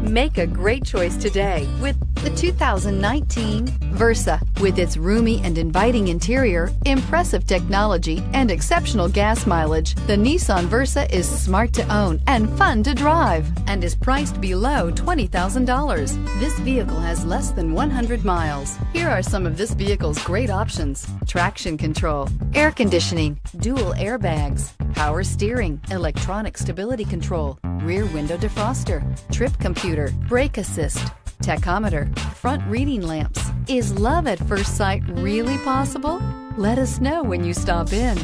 Make a great choice today with the 2019 Versa. With its roomy and inviting interior, impressive technology, and exceptional gas mileage, the Nissan Versa is smart to own and fun to drive and is priced below $20,000. This vehicle has less than 100 miles. Here are some of this vehicle's great options: traction control, air conditioning, dual airbags, power steering, electronic stability control, rear window defroster, trip computer, brake assist, tachometer, front reading lamps. Is love at first sight really possible? Let us know when you stop in.